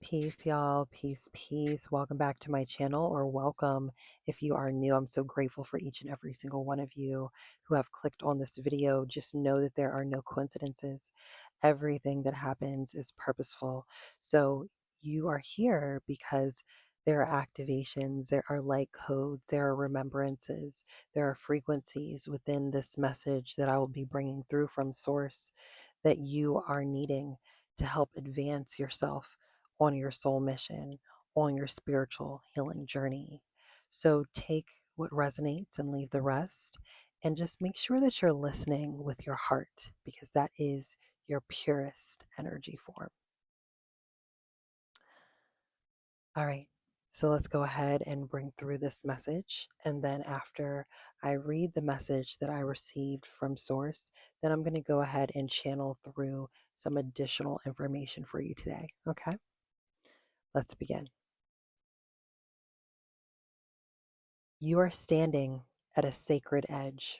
Peace, y'all. Peace, peace. Welcome back to my channel, or welcome if you are new. I'm so grateful for each and every single one of you who have clicked on this video. Just know that there are no coincidences. Everything that happens is purposeful. So you are here because there are activations, there are light codes, there are remembrances, there are frequencies within this message that I will be bringing through from Source that you are needing to help advance yourself on your soul mission, on your spiritual healing journey. So take what resonates and leave the rest. And just make sure that you're listening with your heart because that is your purest energy form. All right. So let's go ahead and bring through this message. And then after I read the message that I received from Source, then I'm going to go ahead and channel through some additional information for you today. Okay. Let's begin. You are standing at a sacred edge,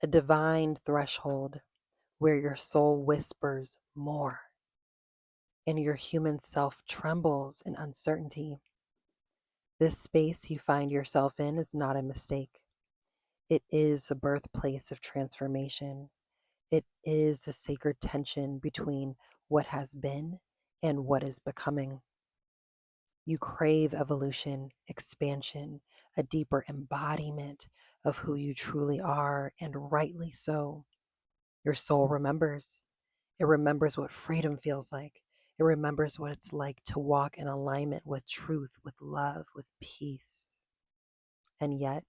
a divine threshold where your soul whispers more and your human self trembles in uncertainty. This space you find yourself in is not a mistake. It is a birthplace of transformation. It is a sacred tension between what has been and what is becoming. You crave evolution, expansion, a deeper embodiment of who you truly are, and rightly so. Your soul remembers. It remembers what freedom feels like. It remembers what it's like to walk in alignment with truth, with love, with peace. And yet,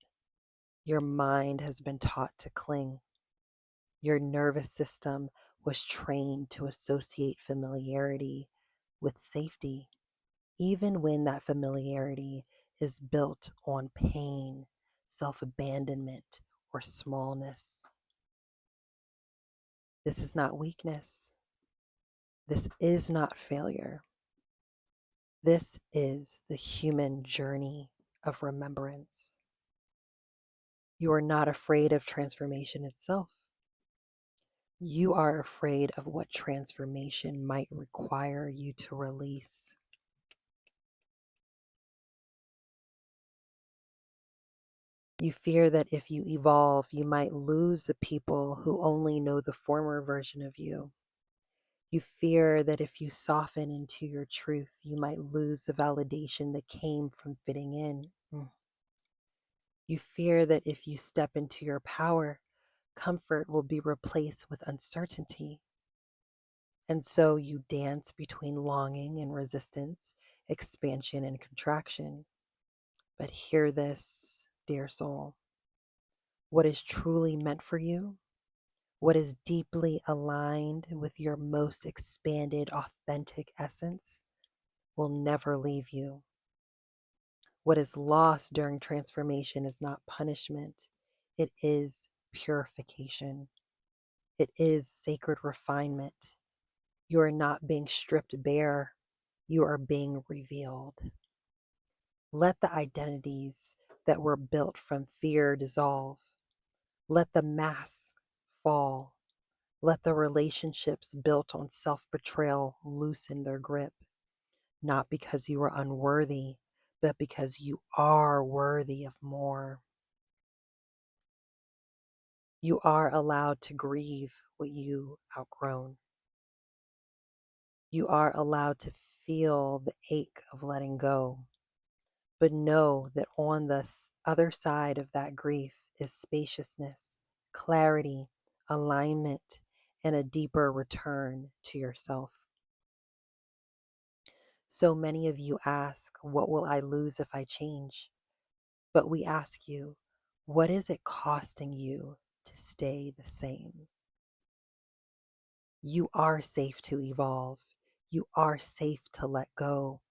your mind has been taught to cling. Your nervous system was trained to associate familiarity with safety, even when that familiarity is built on pain, self abandonment, or smallness. This is not weakness. This is not failure. This is the human journey of remembrance. You are not afraid of transformation itself. You are afraid of what transformation might require you to release. You fear that if you evolve, you might lose the people who only know the former version of you. You fear that if you soften into your truth, you might lose the validation that came from fitting in. You fear that if you step into your power, comfort will be replaced with uncertainty. And so you dance between longing and resistance, expansion and contraction. But hear this, dear soul. What is truly meant for you, what is deeply aligned with your most expanded, authentic essence, will never leave you. What is lost during transformation is not punishment, it is purification. It is sacred refinement. You are not being stripped bare, you are being revealed. Let the identities that were built from fear dissolve. Let the masks fall. Let the relationships built on self-betrayal loosen their grip, not because you are unworthy, but because you are worthy of more. You are allowed to grieve what you outgrown. You are allowed to feel the ache of letting go, but know that on the other side of that grief is spaciousness, clarity, alignment, and a deeper return to yourself. So many of you ask, what will I lose if I change? But we ask you, what is it costing you to stay the same? You are safe to evolve. You are safe to let go.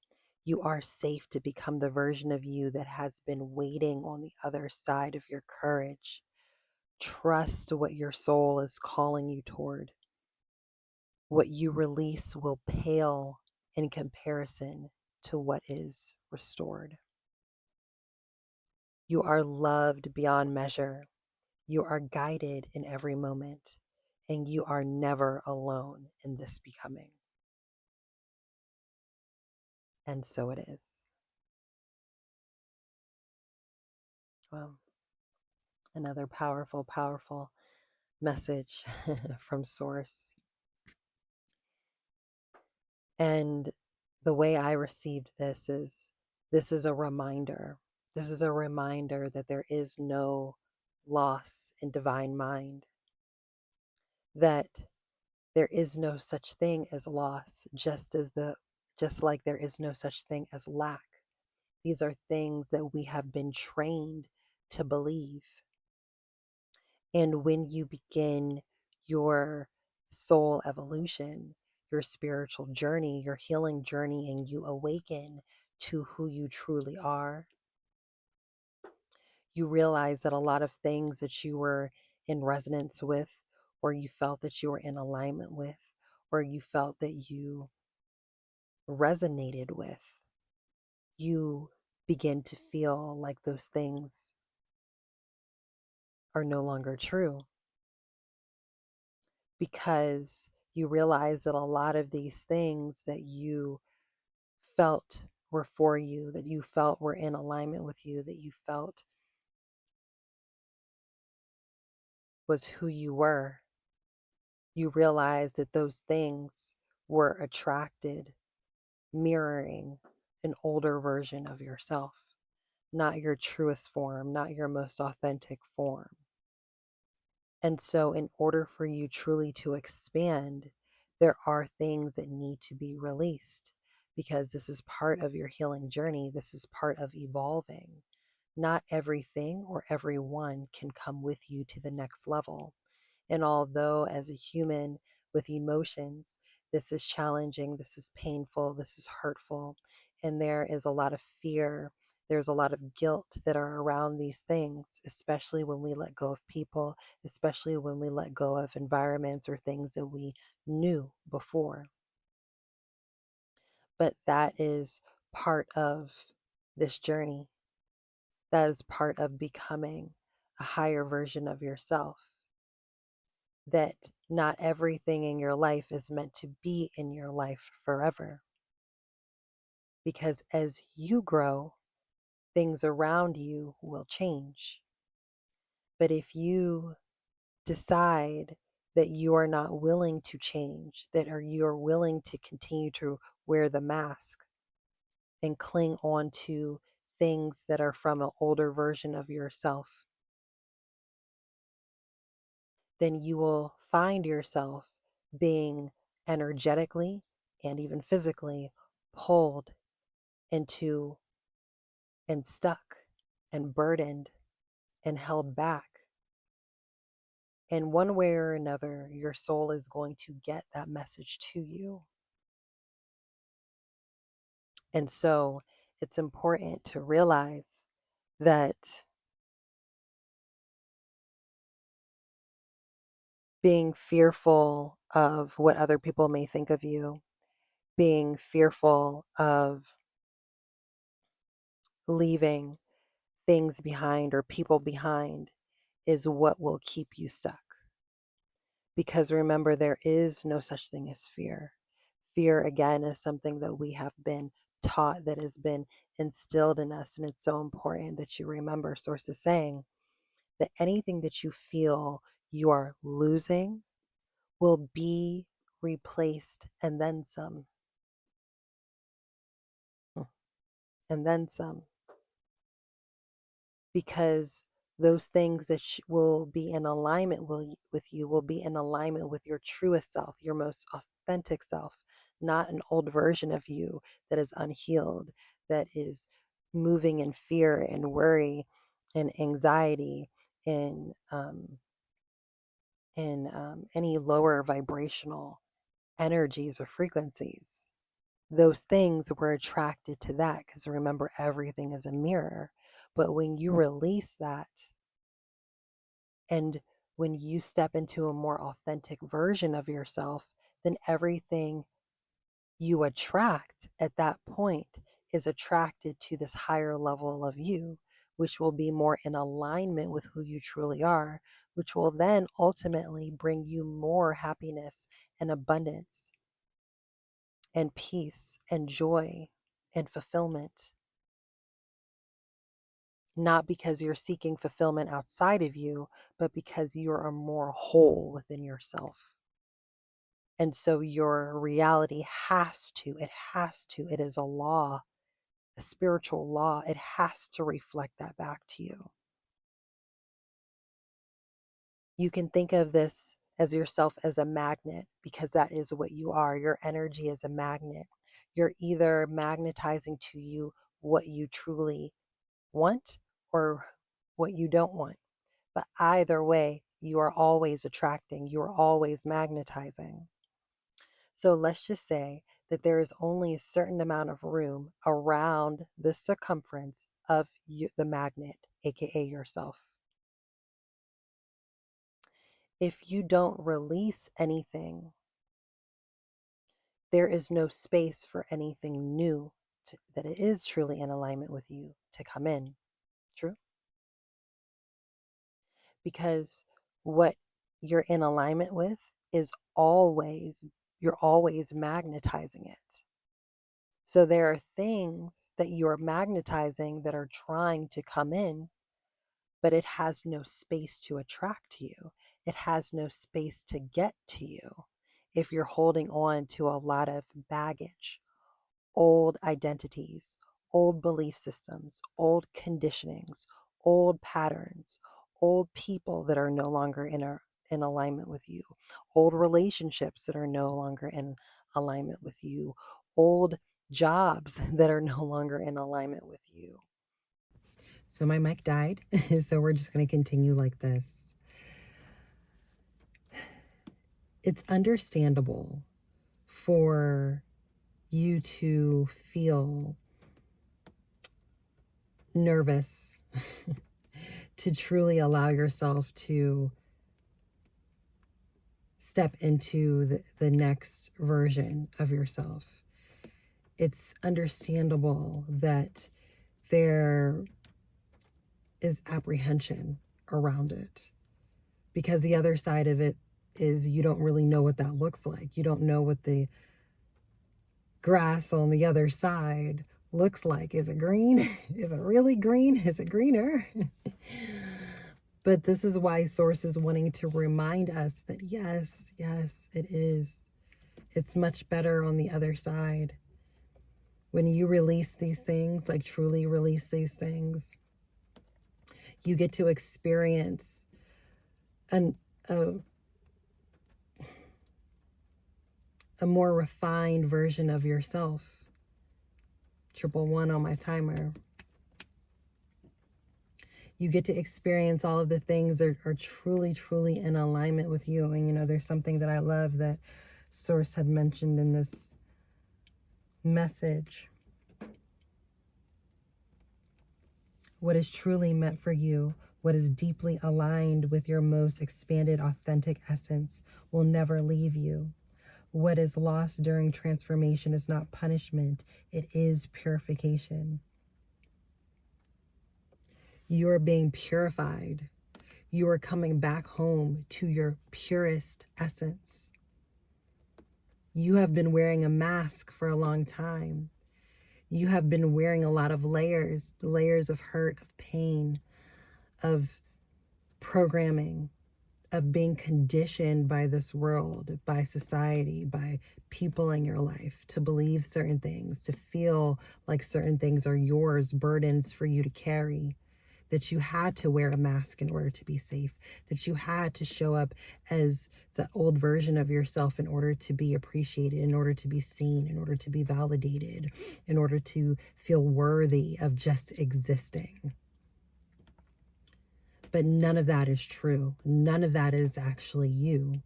You are safe to become the version of you that has been waiting on the other side of your courage. Trust what your soul is calling you toward. What you release will pale in comparison to what is restored. You are loved beyond measure. You are guided in every moment, and you are never alone in this becoming. And so it is. Well, another powerful, powerful message from Source. And the way I received this is a reminder. This is a reminder that there is no loss in divine mind, that there is no such thing as loss, just like there is no such thing as lack. These are things that we have been trained to believe. And when you begin your soul evolution, your spiritual journey, your healing journey, and you awaken to who you truly are, you realize that a lot of things that you were in resonance with, or you felt that you were in alignment with, or you felt that you resonated with, you begin to feel like those things are no longer true, because you realize that a lot of these things that you felt were for you, that you felt were in alignment with you, that you felt was who you were, you realize that those things were attracted, mirroring an older version of yourself, not your truest form, not your most authentic form. And so, in order for you truly to expand, there are things that need to be released, because this is part of your healing journey. This is part of evolving. Not everything or everyone can come with you to the next level. And although, as a human with emotions, this is challenging, this is painful, this is hurtful, and there is a lot of fear, there's a lot of guilt that are around these things, especially when we let go of people, especially when we let go of environments or things that we knew before. But that is part of this journey. That is part of becoming a higher version of yourself. That not everything in your life is meant to be in your life forever. Because as you grow, things around you will change. But if you decide that you are not willing to change, that or you are willing to continue to wear the mask and cling on to things that are from an older version of yourself, then you will find yourself being energetically and even physically pulled into and stuck and burdened and held back. And one way or another, your soul is going to get that message to you. And so it's important to realize that being fearful of what other people may think of you, being fearful of leaving things behind or people behind, is what will keep you stuck. Because remember, there is no such thing as fear. Fear, again, is something that we have been taught, that has been instilled in us. And it's so important that you remember, Source is saying that anything that you feel you are losing will be replaced and then some, and then some. Because those things that will be in alignment with you will be in alignment with your truest self, your most authentic self, not an old version of you that is unhealed, that is moving in fear and worry and anxiety and any lower vibrational energies or frequencies. Those things were attracted to that, because remember, everything is a mirror. But when you release that, and when you step into a more authentic version of yourself, then everything you attract at that point is attracted to this higher level of you, which will be more in alignment with who you truly are, which will then ultimately bring you more happiness and abundance and peace and joy and fulfillment, not because you're seeking fulfillment outside of you, but because you're more whole within yourself. And so your reality it is a law, a spiritual law. It has to reflect that back to you. You can think of this as yourself as a magnet, because that is what you are. Your energy is a magnet. You're either magnetizing to you what you truly want or what you don't want. But either way, you are always attracting, you are always magnetizing. So let's just say that there is only a certain amount of room around the circumference of the magnet, aka yourself. If you don't release anything, there is no space for anything new that is truly in alignment with you to come in. True? Because what you're in alignment with is always, you're always magnetizing it. So there are things that you're magnetizing that are trying to come in, but it has no space to attract to you. It has no space to get to you if you're holding on to a lot of baggage, old identities, old belief systems, old conditionings, old patterns, old people that are no longer in alignment with you, old relationships that are no longer in alignment with you, old jobs that are no longer in alignment with you. So my mic died, so we're just going to continue like this. It's understandable for you to feel nervous to truly allow yourself to step into the next version of yourself. It's understandable that there is apprehension around it, because the other side of it is you don't really know what that looks like. You don't know what the grass on the other side looks like. Is it green? Is it really green? Is it greener? But this is why Source is wanting to remind us that yes, it is. It's much better on the other side. When you release these things, like truly release these things, you get to experience a more refined version of yourself. 111 on my timer. You get to experience all of the things that are truly, truly in alignment with you. And, there's something that I love that Source had mentioned in this message. What is truly meant for you, what is deeply aligned with your most expanded, authentic essence will never leave you. What is lost during transformation is not punishment, it is purification. You are being purified. You are coming back home to your purest essence. You have been wearing a mask for a long time. You have been wearing a lot of layers of hurt, of pain, of programming, of being conditioned by this world, by society, by people in your life to believe certain things, to feel like certain things are yours, burdens for you to carry, that you had to wear a mask in order to be safe, that you had to show up as the old version of yourself in order to be appreciated, in order to be seen, in order to be validated, in order to feel worthy of just existing. But none of that is true. None of that is actually you.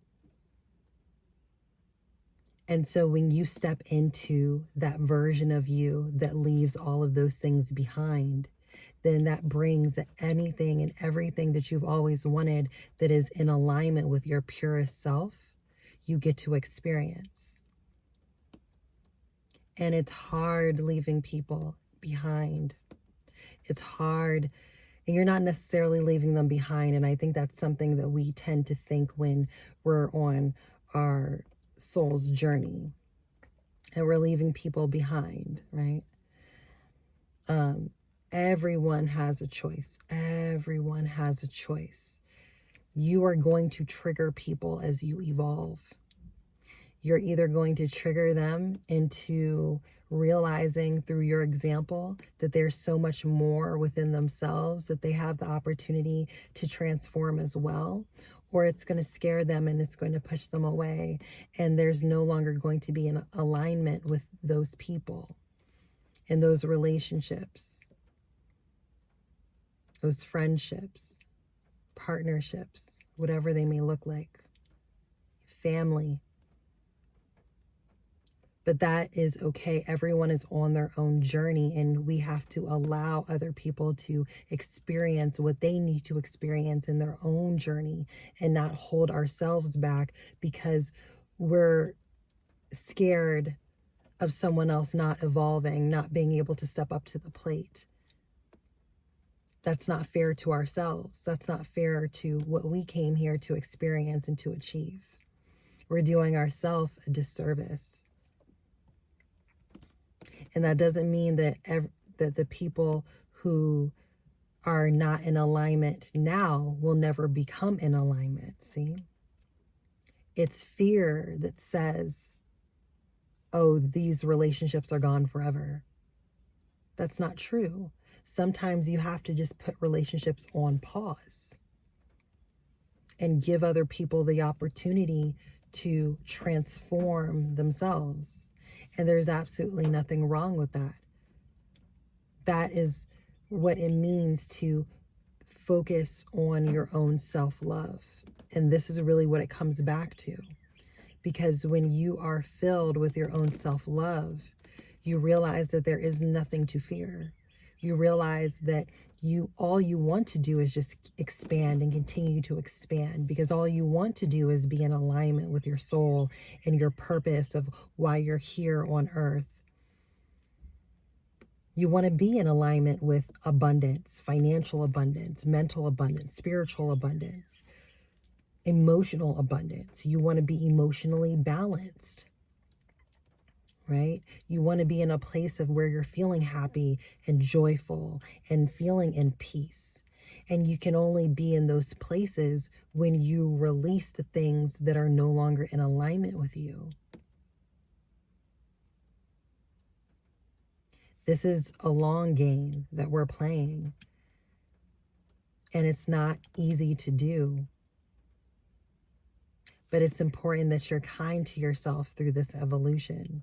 And so when you step into that version of you that leaves all of those things behind, then that brings anything and everything that you've always wanted that is in alignment with your purest self, you get to experience. And it's hard leaving people behind. It's hard, and you're not necessarily leaving them behind. And I think that's something that we tend to think when we're on our soul's journey and we're leaving people behind, right? Everyone has a choice. Everyone has a choice. You are going to trigger people as you evolve. You're either going to trigger them into realizing through your example that there's so much more within themselves that they have the opportunity to transform as well, or it's going to scare them and it's going to push them away, and there's no longer going to be an alignment with those people and those relationships, those friendships, partnerships, whatever they may look like, family. But that is okay. Everyone is on their own journey, and we have to allow other people to experience what they need to experience in their own journey and not hold ourselves back because we're scared of someone else not evolving, not being able to step up to the plate. That's not fair to ourselves. That's not fair to what we came here to experience and to achieve. We're doing ourselves a disservice. And that doesn't mean that that the people who are not in alignment now will never become in alignment. See? It's fear that says, oh, these relationships are gone forever. That's not true. Sometimes you have to just put relationships on pause and give other people the opportunity to transform themselves. And there's absolutely nothing wrong with that. That is what it means to focus on your own self-love. And this is really what it comes back to. Because when you are filled with your own self-love, you realize that there is nothing to fear. You realize that all you want to do is just expand and continue to expand, because all you want to do is be in alignment with your soul and your purpose of why you're here on earth. You want to be in alignment with abundance, financial abundance, mental abundance, spiritual abundance, emotional abundance. You want to be emotionally balanced, right? You want to be in a place of where you're feeling happy and joyful and feeling in peace. And you can only be in those places when you release the things that are no longer in alignment with you. This is a long game that we're playing, and it's not easy to do. But it's important that you're kind to yourself through this evolution.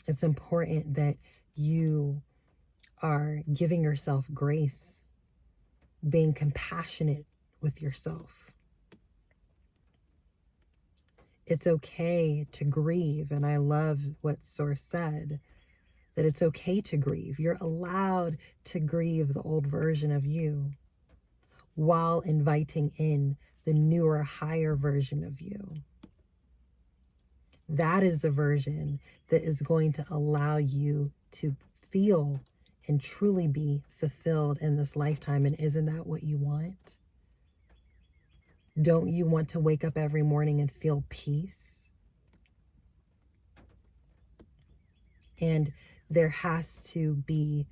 It's important that you are giving yourself grace, being compassionate with yourself. It's okay to grieve. And I love what Source said, that it's okay to grieve. You're allowed to grieve the old version of you while inviting in the newer, higher version of you. That is a version that is going to allow you to feel and truly be fulfilled in this lifetime. And isn't that what you want? Don't you want to wake up every morning and feel peace? And there has to be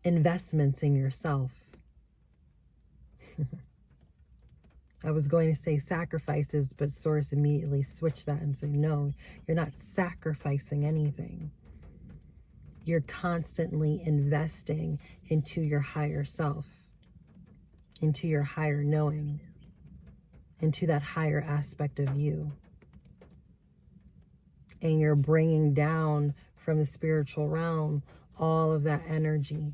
investments in yourself. I was going to say sacrifices, but Source immediately switched that and said, no, you're not sacrificing anything. You're constantly investing into your higher self, into your higher knowing, into that higher aspect of you. And you're bringing down from the spiritual realm all of that energy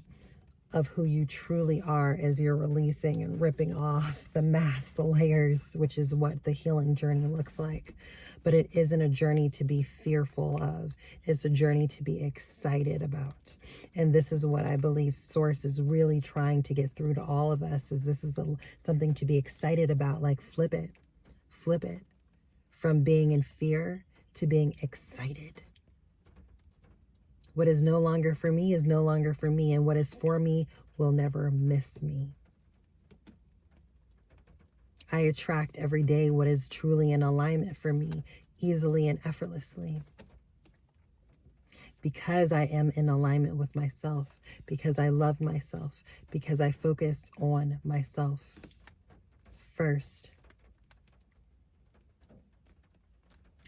of who you truly are as you're releasing and ripping off the mask, the layers, which is what the healing journey looks like. But it isn't a journey to be fearful of. It's a journey to be excited about. And this is what I believe Source is really trying to get through to all of us, is this is something to be excited about. Like flip it from being in fear to being excited. What is no longer for me is no longer for me, and what is for me will never miss me. I attract every day what is truly in alignment for me, easily and effortlessly. because I am in alignment with myself, because I love myself, because I focus on myself first.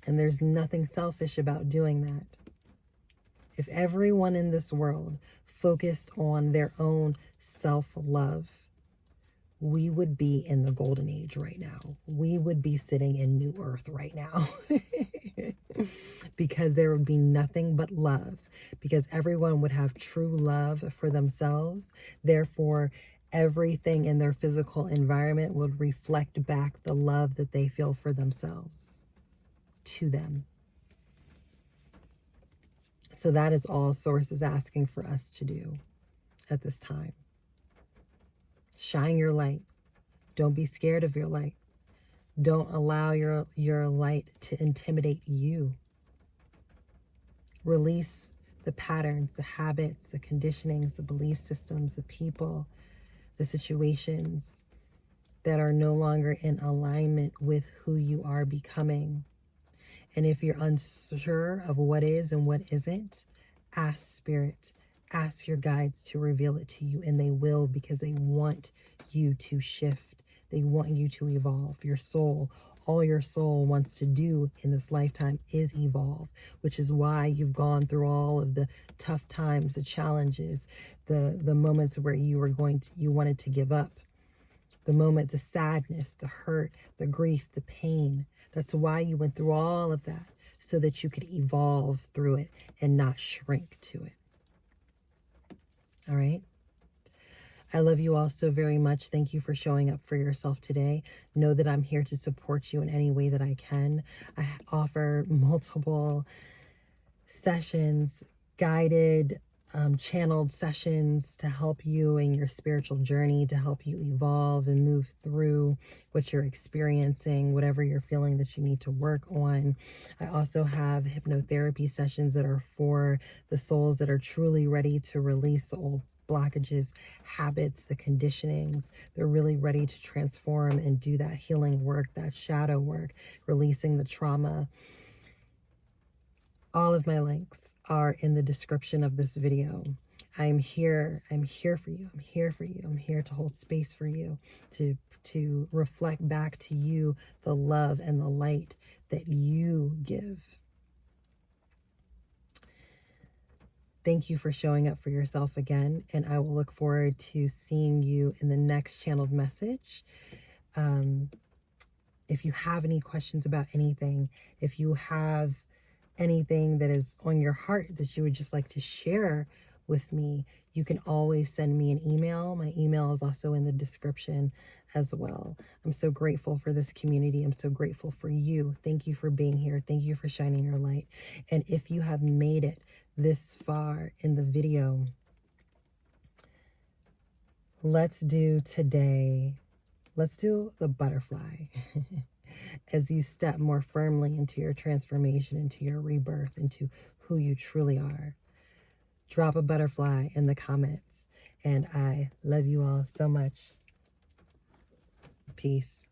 And there's nothing selfish about doing that. If everyone in this world focused on their own self-love, we would be in the golden age right now. We would be sitting in New Earth right now. Because there would be nothing but love. Because everyone would have true love for themselves. Therefore, everything in their physical environment would reflect back the love that they feel for themselves to them. So that is all Source is asking for us to do at this time. Shine your light. Don't be scared of your light. Don't allow your light to intimidate you. Release the patterns, the habits, the conditionings, the belief systems, the people, the situations that are no longer in alignment with who you are becoming. And if you're unsure of what is and what isn't, ask Spirit, ask your guides to reveal it to you, and they will, because they want you to shift. They want you to evolve. Your soul, all your soul wants to do in this lifetime is evolve, which is why you've gone through all of the tough times, the challenges, the moments where you wanted to give up. The moment, the sadness, the hurt, the grief, the pain. That's why you went through all of that, so that you could evolve through it and not shrink to it. All right? I love you all so very much. Thank you for showing up for yourself today. Know that I'm here to support you in any way that I can. I offer multiple sessions, guided, channeled sessions to help you in your spiritual journey, to help you evolve and move through what you're experiencing, whatever you're feeling that you need to work on. I also have hypnotherapy sessions that are for the souls that are truly ready to release old blockages, habits, the conditionings. They're really ready to transform and do that healing work, that shadow work, releasing the trauma. All of my links are in the description of this video. I'm here for you. I'm here for you. I'm here to hold space for you, to reflect back to you the love and the light that you give. Thank you for showing up for yourself again, and I will look forward to seeing you in the next channeled message. If you have any questions about anything, if you have anything that is on your heart that you would just like to share with me, you can always send me an email. My email is also in the description as well. I'm so grateful for this community. I'm so grateful for you. Thank you for being here. Thank you for shining your light. And if you have made it this far in the video, let's do the butterfly. As you step more firmly into your transformation, into your rebirth, into who you truly are. Drop a butterfly in the comments. And I love you all so much. Peace.